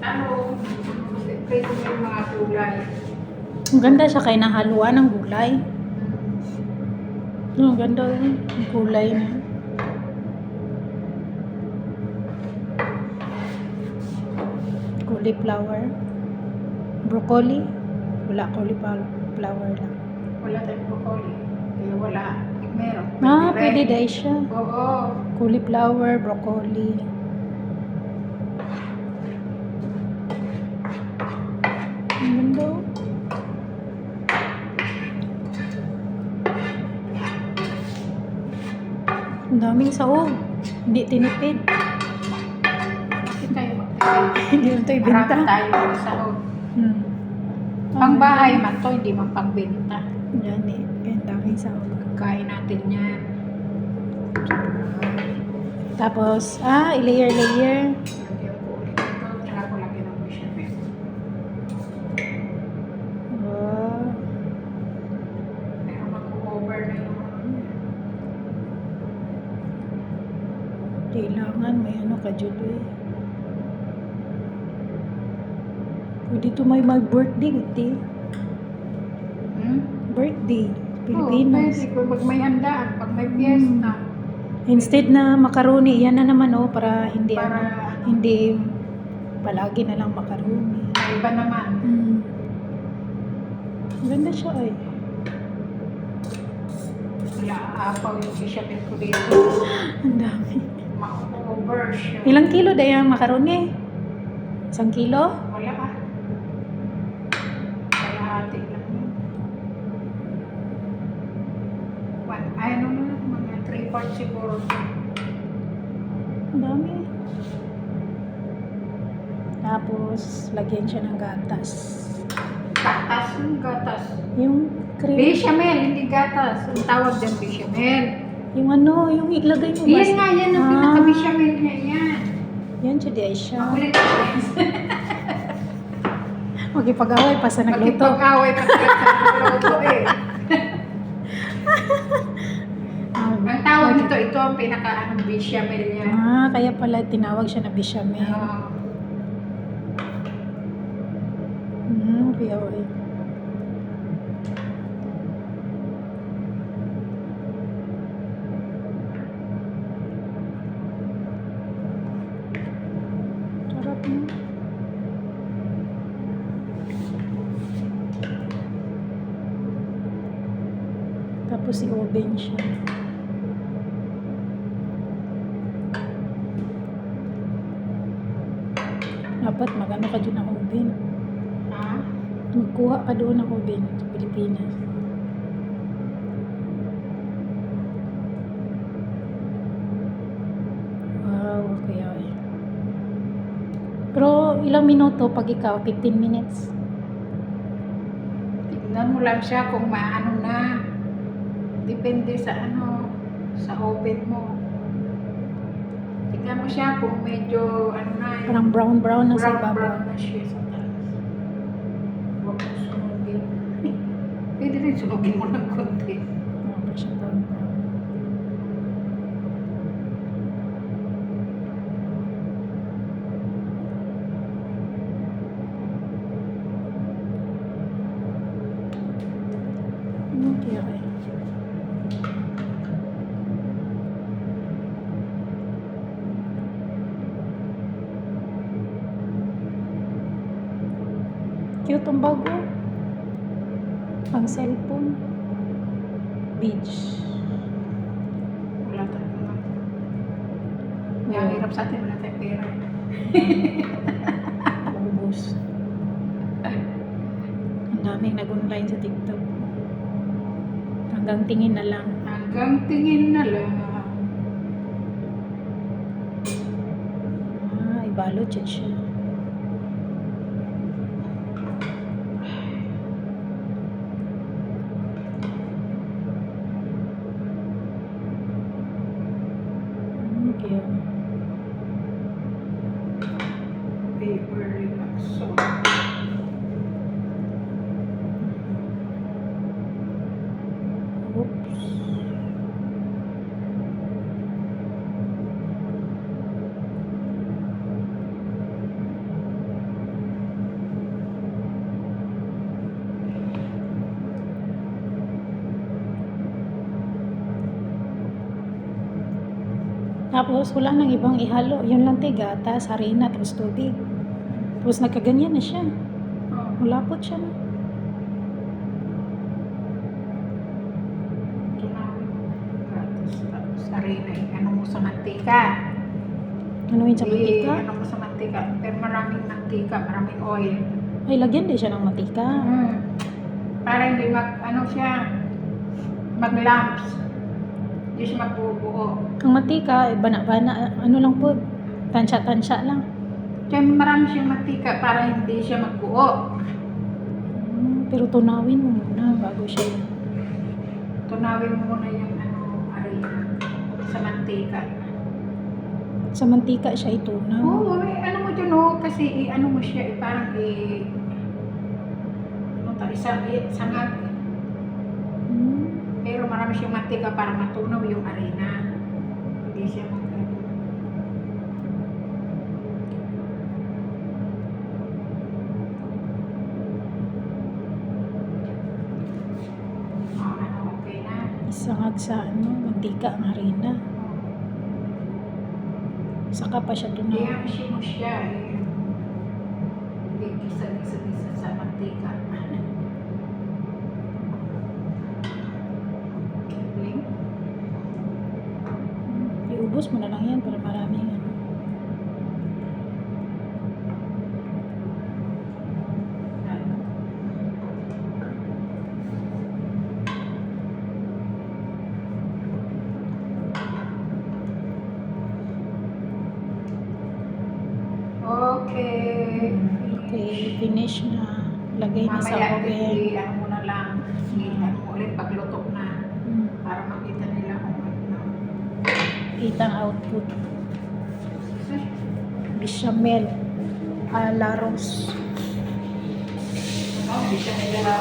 Ano, siyempre kung may mga gulay. Ang ganda siya kay nahaluan ng gulay. Ang ganda yung gulay na. Cauliflower. Broccoli. Wala, cauliflower lang. Wala tayong broccoli. Kaya wala. Meron. Pwede dahil siya. Oo. Cauliflower, broccoli. Ang ganda oh. Ang daming sahog. Hindi tinipid. Bakit tayo magtipid? Hindi mo ito ibenta. Marami tayo ng sahod. Pang bahay man to, hindi man pangbenta. Yan eh. Ang daming sahog. Kain natin yan. Tapos, i-layer. Hindi ako ulit ito. Tsaka ko lagyan ng bechamel. Wow. Pero mag-over na yung ano niya. Kailangan may ano ka, Julie. Pwede ito may mag-birthday, guti. Birthday. Pilipinas. Pwede. Pag may handaan, pag may fiesta. Instead na macaroni, yan na naman oh, para hindi Para hindi palagi na lang macaroni. iba naman. Ganda siya ay. Wala aapaw yung bechamel ko dito. Ang dami. Ma-over siya. Ilang kilo dahil ang macaroni? 1 kilo? Wala ah. Kalahati lang yun. Ano na, mga 3 parts siguro. Ang dami. Tapos, lagyan siya ng gatas. Gatas yung gatas. Yung cream. Bechamel, hindi gatas. Ang tawag dyan bechamel. Yung ano, yung ilagay mo Yan nga, yan ang pinaka-bechamel niya yan. Yan siya di siya. Makulit ka rin. Magipag-away pa sa nagluto. Magkipag-away pa sa nagluto eh. Ang tawag nito, ito ang pinaka-anong bechamel niya. Kaya pala tinawag siya na bechamel. POA. Sarap mo. Tapos i-oven siya. Dapat magano ka dyan ng oven. Magkuha ka doon ng oven sa Pilipinas. Wow, okay. Pero ilang minuto pag ikaw? 15 minutes? Tignan mo lang siya kung maano na. Depende sa ano, sa oven mo. Tignan mo siya kung medyo ano na. Parang brown na sa ibabaw. Brown na siya sa taas. Huwag mo sunugin. Pwede rin sunugin mo ng konti. Parang siya brown. Okay. Cute ang bago. Pang cellphone. Beach. Wala tayong mga. Ang hirap sa atin, wala tayong pera. Ubus. Ang daming nag-online sa TikTok. Hanggang tingin na lang. Hanggang tingin na lang. Ibalot siya. Okay. Paper relaxo. Oops. Tapos wala nang ibang ihalo. Yun lang gatas, harina, tapos tubig. Tapos nagkaganyan na siya. Oh. Malapot siya na. Tunawin mo. Tapos harina, ano mo sa mantika. Ano yun sa mantika? Ano mo sa mantika. Pero maraming mantika, maraming oil. Ay, lagyan din siya ng mantika. Para hindi ano siya, mag-lumps. Hindi siya magbubuo. Ang mantika, bana-bana, ano lang po, tansya-tansya lang. Kaya marami siyang mantika para hindi siya magbuo. Pero tunawin mo muna bago siya. Tunawin mo muna yung harina sa mantika. Sa mantika siya itunaw. Oo, ano mo dyan kasi ano mo siya, parang sangag. Pero marami siyang mantika para matunaw yung harina. Hindi siya okay na. Isangag sa mantika ang harina. Saka pa siya tunaw. I-hamshi mo siya gisa-gisa sa mantika. Iubos mo na lang yan para maraming ano. Okay. Okay, finish na. Lagay na sa Mamaya, oven. ano mo na lang. Ano mo ulit pagluto na. Para makita nila kung ano. Itang output. Bechamel. A la rose. Hindi siya nila